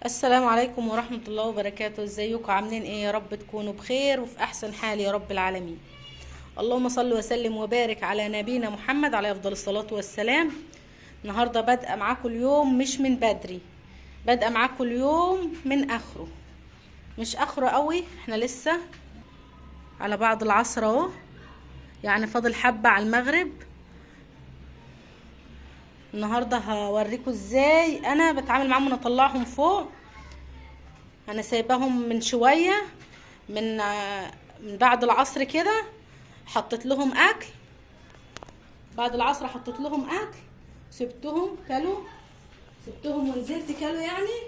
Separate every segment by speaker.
Speaker 1: السلام عليكم ورحمة الله وبركاته. ازيكم عاملين ايه؟ يا رب تكونوا بخير وفي احسن حال يا رب العالمين. اللهم صل وسلم وبارك على نبينا محمد عليه افضل الصلاة والسلام. النهاردة بادئة معاكم اليوم مش من بدري، بادئة معاكم اليوم من اخره، مش اخره قوي، احنا لسه على بعد العصر اهو، يعني فاضل حبة على المغرب. النهاردة هوريكم ازاي انا بتعامل معاهم ونطلعهم فوق. انا سايباهم من شويه، من بعد العصر كده حطيت لهم اكل. بعد العصر حطيت لهم اكل، سبتهم كلوا، سبتهم ونزلت كلوا يعني،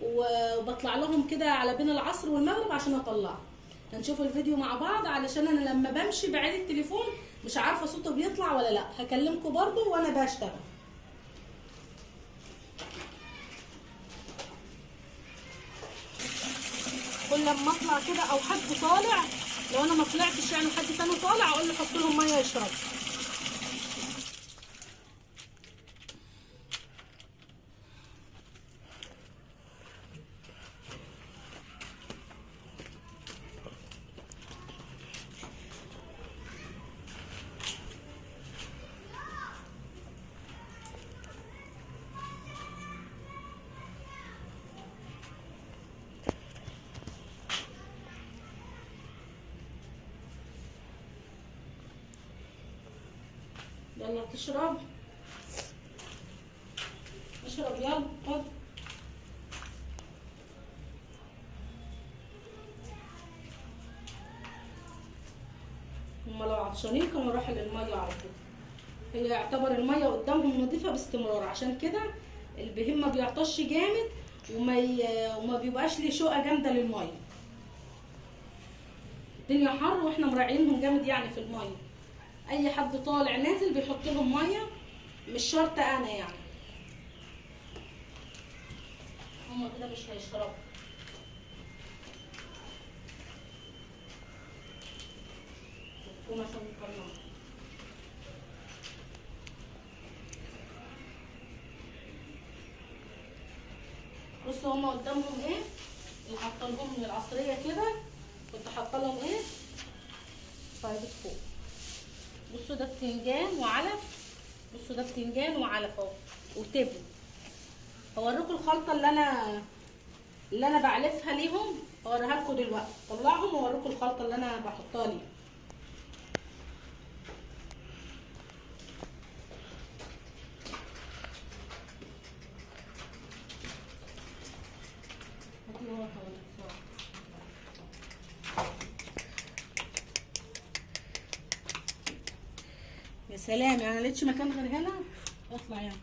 Speaker 1: وبطلع لهم كده على بين العصر والمغرب عشان اطلعهم. هنشوف الفيديو مع بعض علشان انا لما بمشي بعيد التليفون مش عارفه صوته بيطلع ولا لا. هكلمكم برضو وانا بشتغل. كل لما اطلع كده او حد طالع، لو انا ما طلعتش يعني حد تاني طالع، اقول له حط لهم ميه يشربوا. يلا تشرب، اشرب يلا خد. هما لو عطشانين كانوا راحوا للميه على طول. هي يعتبر الميه قدامهم نظيفه باستمرار، عشان كده البهيم ما بيعطش جامد وما بيبقاش ليه شوقه جامده للميه. الدنيا حر واحنا مراعينهم جامد يعني في الميه. اي حد طالع نازل بيحط لهم ميه، مش شرط انا يعني. هما كده مش هيشربوا. عشان نطلعهم. بصوا هما قدامهم ايه اللي حاطه لهم من العصريه كده. كنت حاطه لهم ايه؟ فايدة فوق. بصوا ده بتنجان وعلف، بصوا ده بتنجان وعلف اهو وتبن. هوريكم الخلطه اللي انا بعلفها ليهم، هوريها لكم دلوقتي. طلعهم واوريكم الخلطه اللي انا بحطها ليهم. يا سلام، يعني ملقتش مكان غير هنا. اطلع يعني.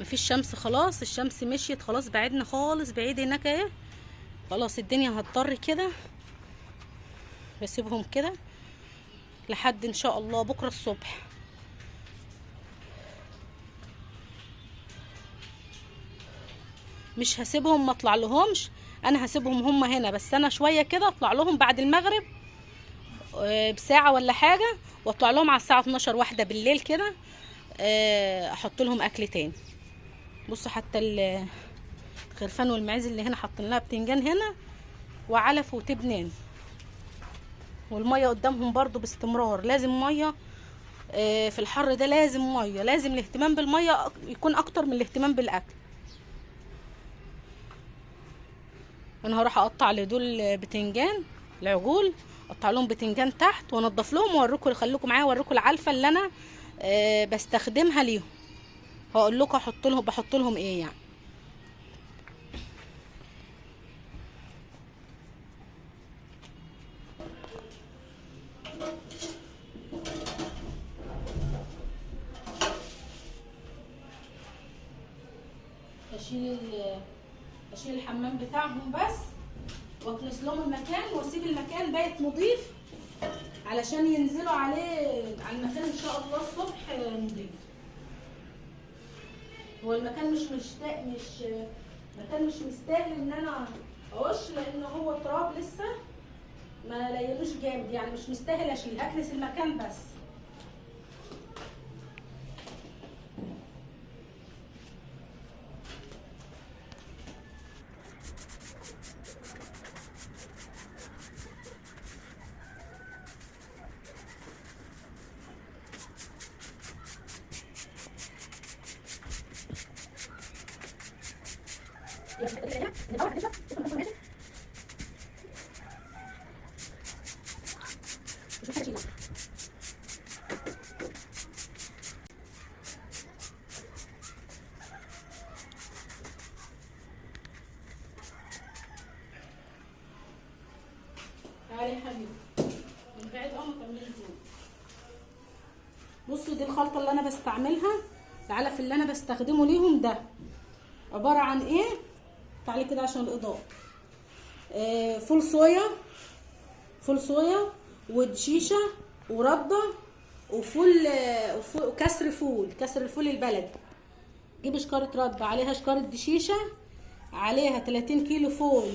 Speaker 1: مفيش شمس خلاص، الشمس مشيت خلاص، بعدنا خالص بعيد هناك اهي. خلاص الدنيا هتضطر كده. بسيبهم كده لحد ان شاء الله بكره الصبح. مش هسيبهم ما اطلع لهمش، انا هسيبهم هم هنا، بس انا شويه كده اطلع لهم بعد المغرب بساعه ولا حاجه، واطلع لهم على الساعه 12 واحده بالليل كده، احط لهم اكل تاني. بصوا حتى الخرفان والمعيز اللي هنا حاطين لها بتنجان هنا وعلف وتبنان. والميه قدامهم برضو باستمرار، لازم ميه. في الحر ده لازم ميه، لازم الاهتمام بالميه يكون اكتر من الاهتمام بالاكل. انا هروح اقطع لدول بتنجان العجول، اقطع لهم بتنجان تحت وانضف لهم واوريكم، خليكم معايا اوريكم العلفه اللي انا بستخدمها ليهم. هقول لكم بحط لهم ايه يعني. اشيل الحمام بتاعهم بس، واكنس لهم المكان واسيب المكان بايت نظيف علشان ينزلوا على المكان ان شاء الله الصبح نظيف. هو المكان مش مكان مش مستاهل ان انا اقش، لان هو تراب لسه ما لينوش جامد، يعني مش مستاهل اشيل، هكنس المكان بس. تعالي يا حبيبي من بعيد تعملي زين. بصوا دي الخلطه اللي انا بستعملها، العلف اللي انا بستخدمه ليهم ده عباره عن ايه؟ تعالي كده عشان الاضاءه. فول صويا ودشيشه ورده وفول كسر الفول البلدي. جيبي شكاره رده عليها شكاره دشيشه، عليها 30 كيلو فول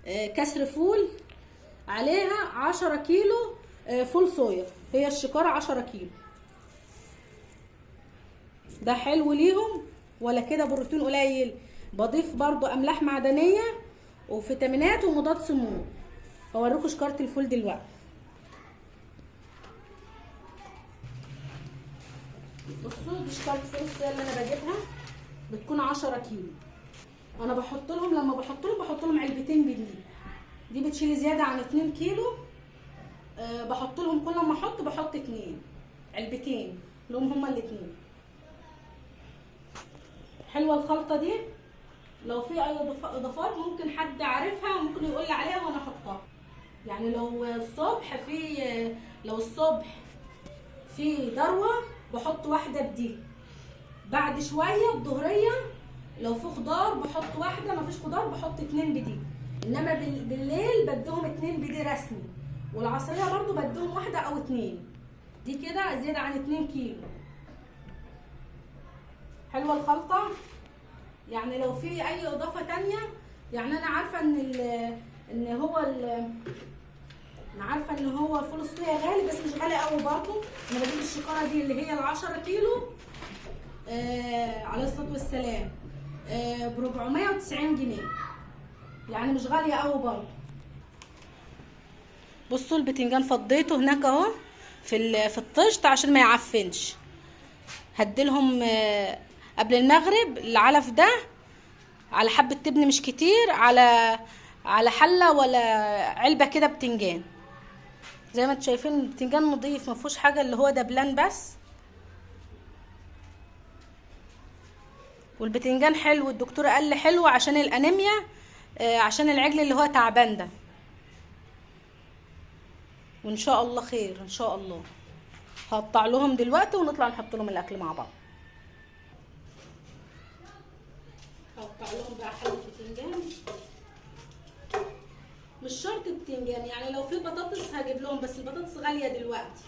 Speaker 1: كسر فول، عليها 10 كيلو فول صويا، هي الشكاره 10 كيلو. ده حلو ليهم ولا كده بروتين قليل. بضيف برضو املاح معدنيه وفيتامينات ومضاد سموم. هوريكم شكاره الفول دلوقتي. بصوا دي شكاره الفول الصويا اللي انا بجيبها، بتكون 10 كيلو. انا لما بحط لهم علبتين بدقيق، دي بتشيل زياده عن 2 كيلو. بحط لهم كل ما بحط 2 علبتين لهم هما الاثنين. حلوه الخلطه دي، لو في اي اضافات ممكن حد عارفها ممكن يقول لي عليها وانا احطها. يعني لو الصبح في ذروه بحط واحده بدي، بعد شويه الظهريه لو في خضار بحط واحده، مفيش خضار بحط 2 بدي، انما بالليل بديهم 2 بدي رسمي، والعصريه برضو بديهم واحده او 2. دي كده زياده عن 2 كيلو. حلوه الخلطه. يعني لو في اي اضافه تانية، يعني انا عارفه ان هو فول الصويا غالي، بس مش غالي قوي برضو. انا بجيب الشكاره دي اللي هي ال10 كيلو عليه الصلاه والسلام ب 490 جنيه، يعني مش غاليه قوي برضو. بصوا البتنجان فضيته هناك اهو في الطشت عشان ما يعفنش. هديلهم قبل المغرب العلف ده على حبه تبن مش كتير، على حله ولا علبه كده بتنجان. زي ما انتم شايفين البتنجان نضيف ما فيهوش حاجه، اللي هو دبلان بس. والبتنجان حلو، الدكتور قال لي حلو عشان الانيميا، عشان العجل اللي هو تعبان ده. وان شاء الله خير ان شاء الله. هقطع لهم دلوقتي ونطلع نحط لهم الاكل مع بعض. هقطع لهم بقى حله بتنجان، مش شرط بتنجان، يعني لو في بطاطس هجيب لهم، بس البطاطس غاليه دلوقتي.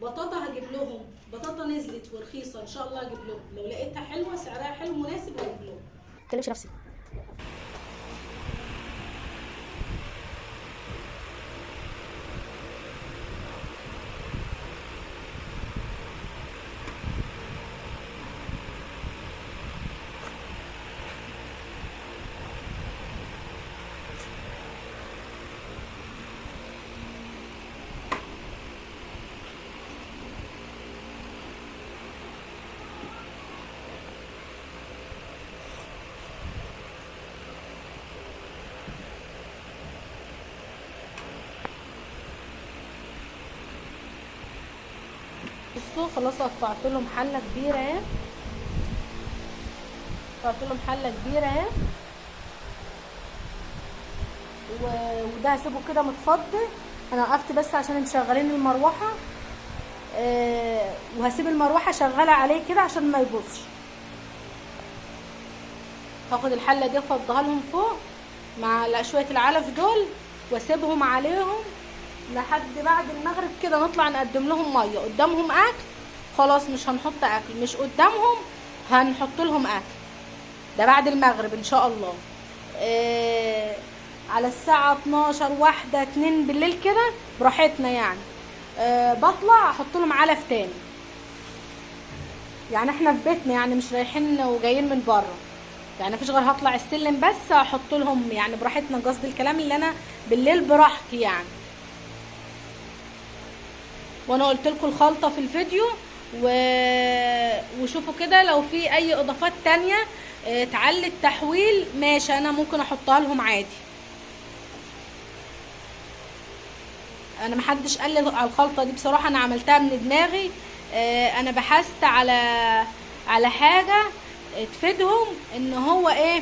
Speaker 1: بطاطا هجيب لهم، بطاطا نزلت ورخيصه ان شاء الله هجيب لهم، لو لقيتها حلوه سعرها حلو مناسب هجيب لهم.
Speaker 2: ما تكلمش نفسي.
Speaker 1: بصوا خلاص قطعت لهم حله كبيره اهي، قطعت لهم حله كبيره اهي، وده هسيبه كده متفضي. انا وقفت بس عشان مشغلين المروحه، وهسيب المروحه شغاله عليه كده عشان ما يبوظش. هاخد الحله دي افضيها لهم فوق مع شويه العلف دول، واسيبهم عليهم لحد بعد المغرب كده. نطلع نقدم لهم ميه. قدامهم اكل خلاص مش هنحط اكل، مش قدامهم هنحط لهم اكل. ده بعد المغرب ان شاء الله. على الساعه 12 واحدة 2 بالليل كده براحتنا يعني. بطلع احط لهم علف تاني. يعني احنا في بيتنا يعني مش رايحين وجايين من بره، يعني مفيش غير هطلع السلم بس احط لهم يعني براحتنا. قصدي الكلام اللي انا بالليل براحتي يعني. وانا قلت لكم الخلطه في الفيديو، وشوفوا كده لو في اي اضافات تانية تعلي التحويل ماشي، انا ممكن احطها لهم عادي. انا محدش قال لي على الخلطه دي بصراحه، انا عملتها من دماغي. انا بحثت على حاجه تفيدهم ان هو ايه،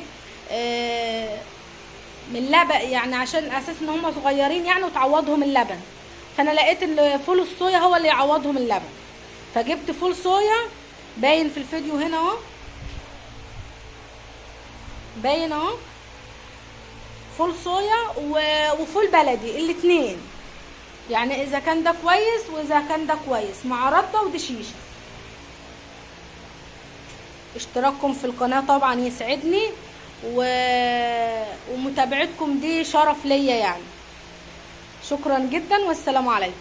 Speaker 1: من لبن يعني، عشان اساس ان هم صغيرين يعني وتعوضهم اللبن. فانا لقيت ان فول الصويا هو اللي يعوضهم اللبن، فجبت فول صويا باين في الفيديو هنا اهو، باين اهو فول صويا وفول بلدي الاتنين. يعني اذا كان ده كويس واذا كان ده كويس، مع رده ودشيشه. اشتراككم في القناه طبعا يسعدني، ومتابعتكم دي شرف ليا يعني. شكرا جدا والسلام عليكم.